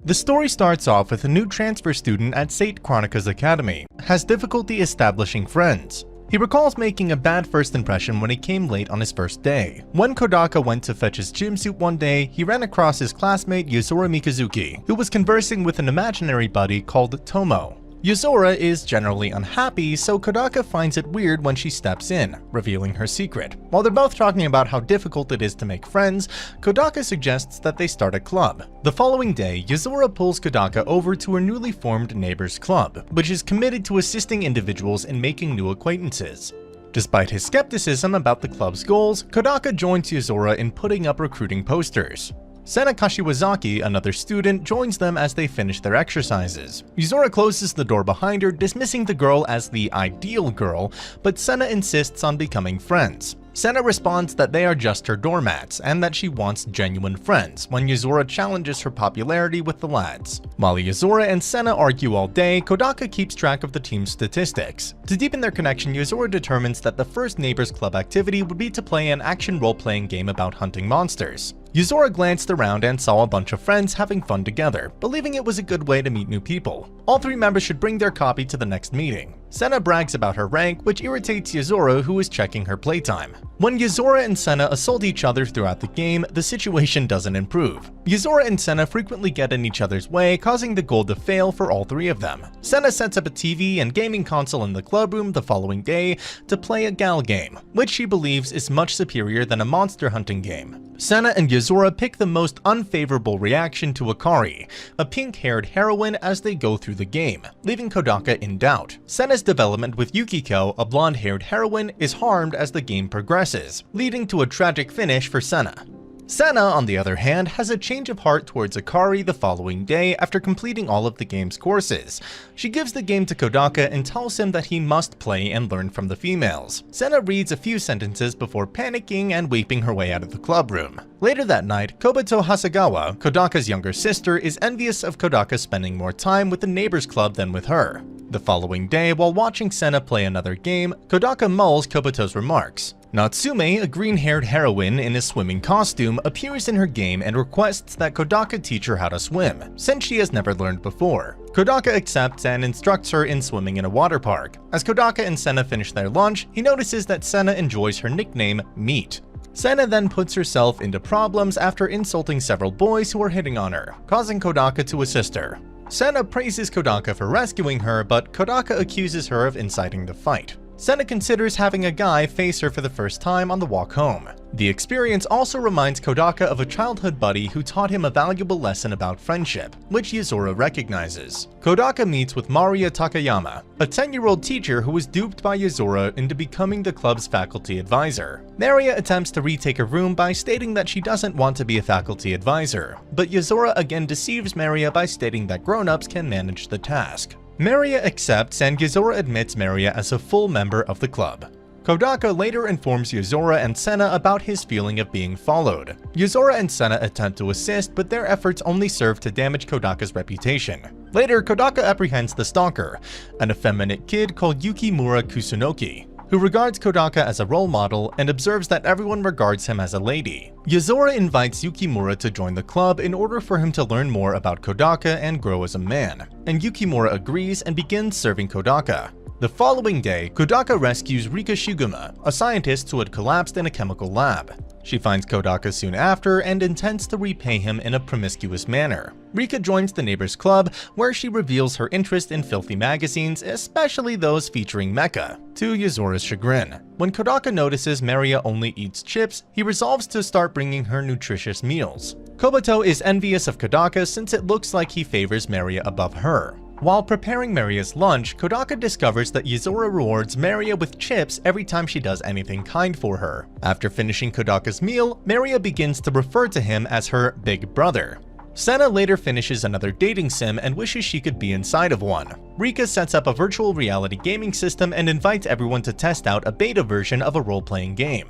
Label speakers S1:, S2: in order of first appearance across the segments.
S1: The story starts off with a new transfer student at St. Chronica's Academy has difficulty establishing friends. He recalls making a bad first impression when he came late on his first day. When Kodaka went to fetch his gym suit one day, he ran across his classmate Yuzora Mikazuki, who was conversing with an imaginary buddy called Tomo. Yuzora is generally unhappy, so Kodaka finds it weird when she steps in, revealing her secret. While they're both talking about how difficult it is to make friends, Kodaka suggests that they start a club. The following day, Yuzora pulls Kodaka over to her newly formed neighbors club, which is committed to assisting individuals in making new acquaintances. Despite his skepticism about the club's goals, Kodaka joins Yuzora in putting up recruiting posters. Sena Kashiwazaki, another student, joins them as they finish their exercises. Yuzora closes the door behind her, dismissing the girl as the ideal girl, but Sena insists on becoming friends. Sena responds that they are just her doormats and that she wants genuine friends when Yuzora challenges her popularity with the lads. While Yuzora and Sena argue all day, Kodaka keeps track of the team's statistics. To deepen their connection, Yuzora determines that the first Neighbors Club activity would be to play an action role-playing game about hunting monsters. Yuzora glanced around and saw a bunch of friends having fun together, believing it was a good way to meet new people. All three members should bring their copy to the next meeting. Sena brags about her rank, which irritates Yuzora, who is checking her playtime. When Yuzora and Sena assault each other throughout the game, the situation doesn't improve. Yuzora and Sena frequently get in each other's way, causing the goal to fail for all three of them. Sena sets up a TV and gaming console in the club room the following day to play a gal game, which she believes is much superior than a monster hunting game. Sena and Yuzora pick the most unfavorable reaction to Akari, a pink-haired heroine, as they go through the game, leaving Kodaka in doubt. Sena's development with Yukiko, a blonde-haired heroine, is harmed as the game progresses, leading to a tragic finish for Sena. Sena, on the other hand, has a change of heart towards Akari the following day after completing all of the game's courses. She gives the game to Kodaka and tells him that he must play and learn from the females. Sena reads a few sentences before panicking and weeping her way out of the club room. Later that night, Kobato Hasagawa, Kodaka's younger sister, is envious of Kodaka spending more time with the neighbors club than with her. The following day, while watching Sena play another game, Kodaka mulls Kobato's remarks. Natsume, a green-haired heroine in a swimming costume, appears in her game and requests that Kodaka teach her how to swim, since she has never learned before. Kodaka accepts and instructs her in swimming in a water park. As Kodaka and Sena finish their lunch, he notices that Sena enjoys her nickname, Meat. Sena then puts herself into problems after insulting several boys who are hitting on her, causing Kodaka to assist her. Sena praises Kodaka for rescuing her, but Kodaka accuses her of inciting the fight. Sena considers having a guy face her for the first time on the walk home. The experience also reminds Kodaka of a childhood buddy who taught him a valuable lesson about friendship, which Yuzora recognizes. Kodaka meets with Maria Takayama, a 10-year-old teacher who was duped by Yuzora into becoming the club's faculty advisor. Maria attempts to retake her room by stating that she doesn't want to be a faculty advisor, but Yuzora again deceives Maria by stating that grown-ups can manage the task. Maria accepts and Yuzora admits Maria as a full member of the club. Kodaka later informs Yuzora and Sena about his feeling of being followed. Yuzora and Sena attempt to assist, but their efforts only serve to damage Kodaka's reputation. Later, Kodaka apprehends the stalker, an effeminate kid called Yukimura Kusunoki, who regards Kodaka as a role model and observes that everyone regards him as a lady. Yuzora invites Yukimura to join the club in order for him to learn more about Kodaka and grow as a man, and Yukimura agrees and begins serving Kodaka. The following day, Kodaka rescues Rika Shiguma, a scientist who had collapsed in a chemical lab. She finds Kodaka soon after and intends to repay him in a promiscuous manner. Rika joins the Neighbors Club, where she reveals her interest in filthy magazines, especially those featuring mecha, to Yuzora's chagrin. When Kodaka notices Maria only eats chips, he resolves to start bringing her nutritious meals. Kobato is envious of Kodaka since it looks like he favors Maria above her. While preparing Maria's lunch, Kodaka discovers that Yuzora rewards Maria with chips every time she does anything kind for her. After finishing Kodaka's meal, Maria begins to refer to him as her big brother. Sena later finishes another dating sim and wishes she could be inside of one. Rika sets up a virtual reality gaming system and invites everyone to test out a beta version of a role-playing game.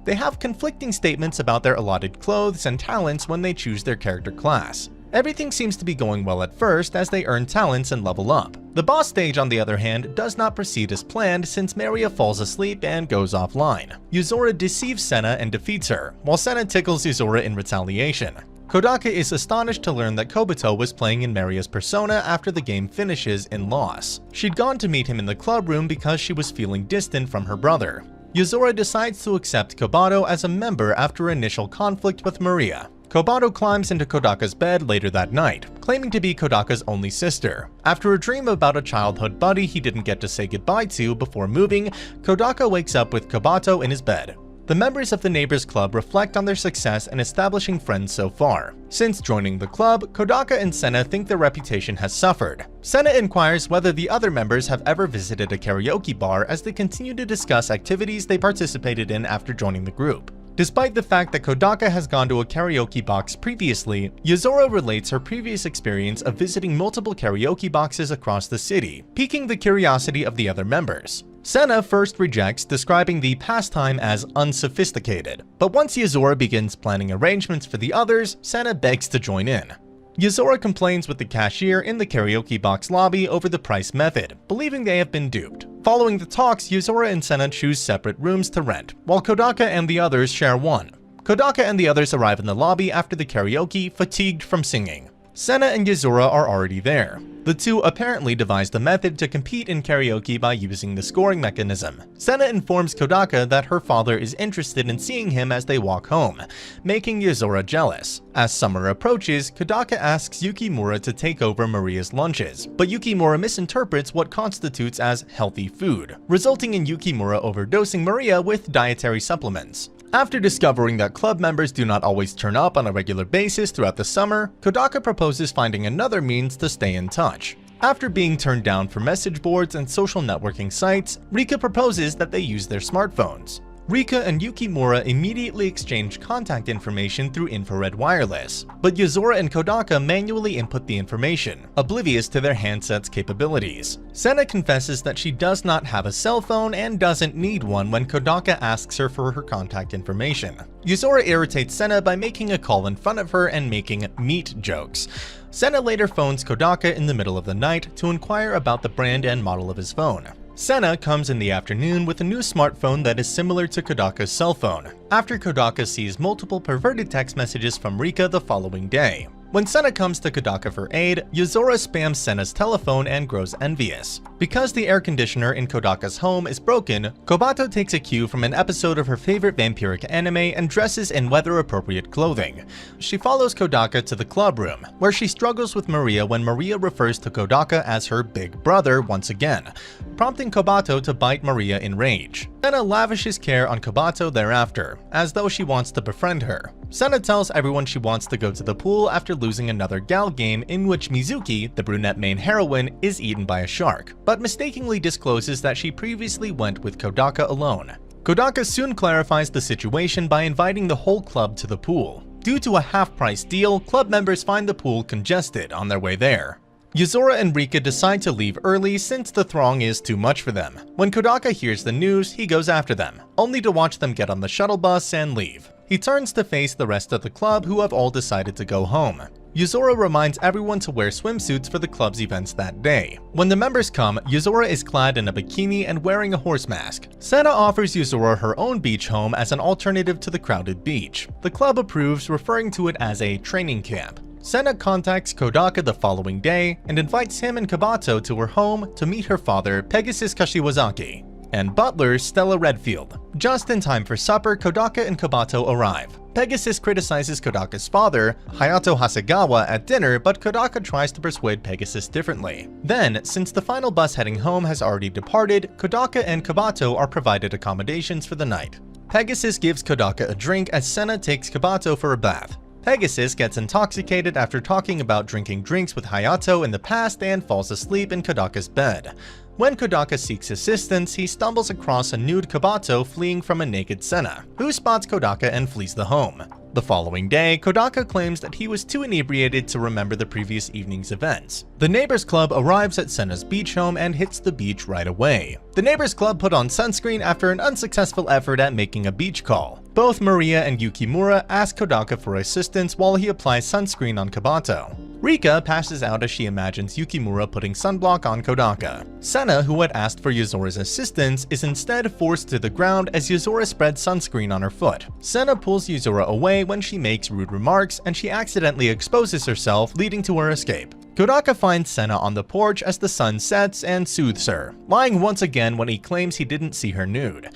S1: They have conflicting statements about their allotted clothes and talents when they choose their character class. Everything seems to be going well at first as they earn talents and level up. The boss stage, on the other hand, does not proceed as planned since Maria falls asleep and goes offline. Yuzora deceives Sena and defeats her, while Sena tickles Yuzora in retaliation. Kodaka is astonished to learn that Kobito was playing in Maria's persona after the game finishes in loss. She'd gone to meet him in the club room because she was feeling distant from her brother. Yuzora decides to accept Kobato as a member after initial conflict with Maria. Kobato climbs into Kodaka's bed later that night, claiming to be Kodaka's only sister. After a dream about a childhood buddy he didn't get to say goodbye to before moving, Kodaka wakes up with Kobato in his bed. The members of the Neighbors Club reflect on their success in establishing friends so far. Since joining the club, Kodaka and Senna think their reputation has suffered. Senna inquires whether the other members have ever visited a karaoke bar as they continue to discuss activities they participated in after joining the group. Despite the fact that Kodaka has gone to a karaoke box previously, Yuzora relates her previous experience of visiting multiple karaoke boxes across the city, piquing the curiosity of the other members. Senna first rejects, describing the pastime as unsophisticated, but once Yuzora begins planning arrangements for the others, Senna begs to join in. Yuzora complains with the cashier in the karaoke box lobby over the price method, believing they have been duped. Following the talks, Yuzora and Senna choose separate rooms to rent, while Kodaka and the others share one. Kodaka and the others arrive in the lobby after the karaoke, fatigued from singing. Senna and Yuzora are already there. The two apparently devised a method to compete in karaoke by using the scoring mechanism. Senna informs Kodaka that her father is interested in seeing him as they walk home, making Yuzora jealous. As summer approaches, Kodaka asks Yukimura to take over Maria's lunches, but Yukimura misinterprets what constitutes as healthy food, resulting in Yukimura overdosing Maria with dietary supplements. After discovering that club members do not always turn up on a regular basis throughout the summer, Kodaka proposes finding another means to stay in touch. After being turned down for message boards and social networking sites, Rika proposes that they use their smartphones. Rika and Yukimura immediately exchange contact information through infrared wireless, but Yuzora and Kodaka manually input the information, oblivious to their handset's capabilities. Senna confesses that she does not have a cell phone and doesn't need one when Kodaka asks her for her contact information. Yuzora irritates Senna by making a call in front of her and making meat jokes. Senna later phones Kodaka in the middle of the night to inquire about the brand and model of his phone. Senna comes in the afternoon with a new smartphone that is similar to Kodaka's cell phone, after Kodaka sees multiple perverted text messages from Rika the following day. When Senna comes to Kodaka for aid, Yuzora spams Senna's telephone and grows envious. Because the air conditioner in Kodaka's home is broken, Kobato takes a cue from an episode of her favorite vampiric anime and dresses in weather-appropriate clothing. She follows Kodaka to the club room, where she struggles with Maria when Maria refers to Kodaka as her big brother once again, prompting Kobato to bite Maria in rage. Senna lavishes care on Kobato thereafter, as though she wants to befriend her. Senna tells everyone she wants to go to the pool after losing another gal game in which Mizuki, the brunette main heroine, is eaten by a shark, but mistakenly discloses that she previously went with Kodaka alone. Kodaka soon clarifies the situation by inviting the whole club to the pool. Due to a half-price deal, club members find the pool congested on their way there. Yuzora and Rika decide to leave early since the throng is too much for them. When Kodaka hears the news, he goes after them, only to watch them get on the shuttle bus and leave. He turns to face the rest of the club who have all decided to go home. Yuzora reminds everyone to wear swimsuits for the club's events that day. When the members come, Yuzora is clad in a bikini and wearing a horse mask. Senna offers Yuzora her own beach home as an alternative to the crowded beach. The club approves, referring to it as a training camp. Senna contacts Kodaka the following day and invites him and Kobato to her home to meet her father, Pegasus Kashiwazaki, and butler Stella Redfield. Just in time for supper, Kodaka and Kobato arrive. Pegasus criticizes Kodaka's father, Hayato Hasegawa, at dinner, but Kodaka tries to persuade Pegasus differently. Then, since the final bus heading home has already departed, Kodaka and Kobato are provided accommodations for the night. Pegasus gives Kodaka a drink as Senna takes Kobato for a bath. Pegasus gets intoxicated after talking about drinking drinks with Hayato in the past and falls asleep in Kodaka's bed. When Kodaka seeks assistance, he stumbles across a nude Kobato fleeing from a naked Senna, who spots Kodaka and flees the home. The following day, Kodaka claims that he was too inebriated to remember the previous evening's events. The Neighbors Club arrives at Senna's beach home and hits the beach right away. The Neighbors Club put on sunscreen after an unsuccessful effort at making a beach call. Both Maria and Yukimura ask Kodaka for assistance while he applies sunscreen on Kabato. Rika passes out as she imagines Yukimura putting sunblock on Kodaka. Sena, who had asked for Yuzora's assistance, is instead forced to the ground as Yuzora spreads sunscreen on her foot. Sena pulls Yuzora away when she makes rude remarks, and she accidentally exposes herself, leading to her escape. Kodaka finds Sena on the porch as the sun sets and soothes her, lying once again when he claims he didn't see her nude.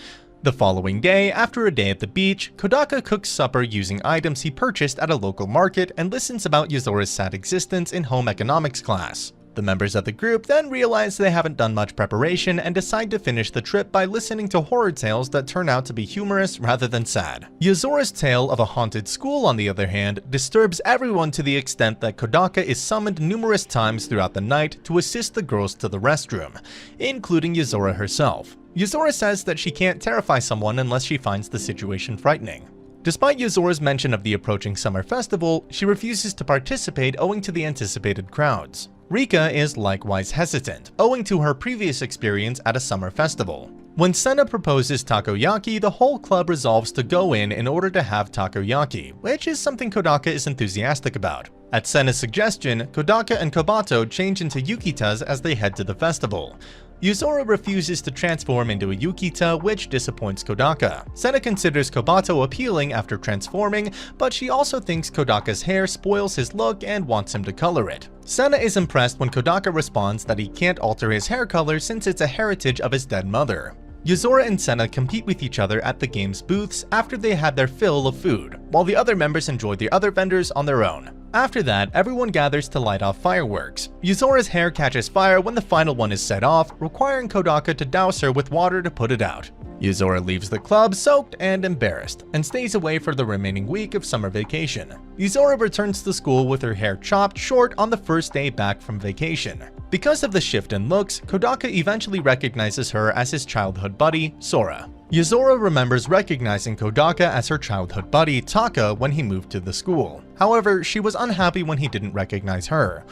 S1: The following day, after a day at the beach, Kodaka cooks supper using items he purchased at a local market and listens about Yuzora's sad existence in home economics class. The members of the group then realize they haven't done much preparation and decide to finish the trip by listening to horror tales that turn out to be humorous rather than sad. Yuzora's tale of a haunted school, on the other hand, disturbs everyone to the extent that Kodaka is summoned numerous times throughout the night to assist the girls to the restroom, including Yuzora herself. Yuzora says that she can't terrify someone unless she finds the situation frightening. Despite Yuzora's mention of the approaching summer festival, she refuses to participate owing to the anticipated crowds. Rika is likewise hesitant, owing to her previous experience at a summer festival. When Sena proposes takoyaki, the whole club resolves to go in order to have takoyaki, which is something Kodaka is enthusiastic about. At Sena's suggestion, Kodaka and Kabato change into Yukitas as they head to the festival. Yuzora refuses to transform into a Yukita, which disappoints Kodaka. Sena considers Kabato appealing after transforming, but she also thinks Kodaka's hair spoils his look and wants him to color it. Sena is impressed when Kodaka responds that he can't alter his hair color since it's a heritage of his dead mother. Yuzora and Sena compete with each other at the game's booths after they had their fill of food, while the other members enjoy the other vendors on their own. After that, everyone gathers to light off fireworks. Yuzora's hair catches fire when the final one is set off, requiring Kodaka to douse her with water to put it out. Yuzora leaves the club soaked and embarrassed, and stays away for the remaining week of summer vacation. Yuzora returns to school with her hair chopped short on the first day back from vacation. Because of the shift in looks, Kodaka eventually recognizes her as his childhood buddy, Sora. Yuzora remembers recognizing Kodaka as her childhood buddy, Taka, when he moved to the school. However, she was unhappy when he didn't recognize her.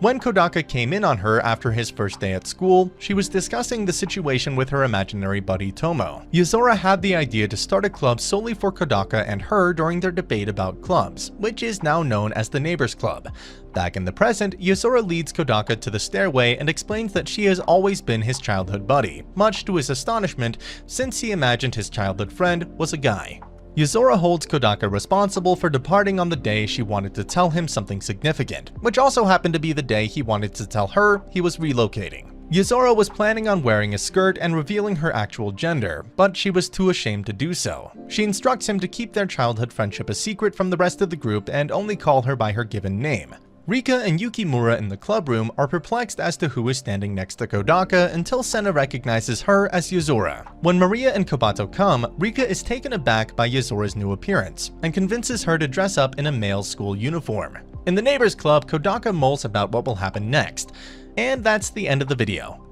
S1: When Kodaka came in on her after his first day at school, she was discussing the situation with her imaginary buddy Tomo. Yuzora had the idea to start a club solely for Kodaka and her during their debate about clubs, which is now known as the Neighbors Club. Back in the present, Yuzora leads Kodaka to the stairway and explains that she has always been his childhood buddy, much to his astonishment since he imagined his childhood friend was a guy. Yuzora holds Kodaka responsible for departing on the day she wanted to tell him something significant, which also happened to be the day he wanted to tell her he was relocating. Yuzora was planning on wearing a skirt and revealing her actual gender, but she was too ashamed to do so. She instructs him to keep their childhood friendship a secret from the rest of the group and only call her by her given name. Rika and Yukimura in the club room are perplexed as to who is standing next to Kodaka until Sena recognizes her as Yuzora. When Maria and Kabato come, Rika is taken aback by Yuzora's new appearance and convinces her to dress up in a male school uniform. In the Neighbors Club, Kodaka mulls about what will happen next. And that's the end of the video.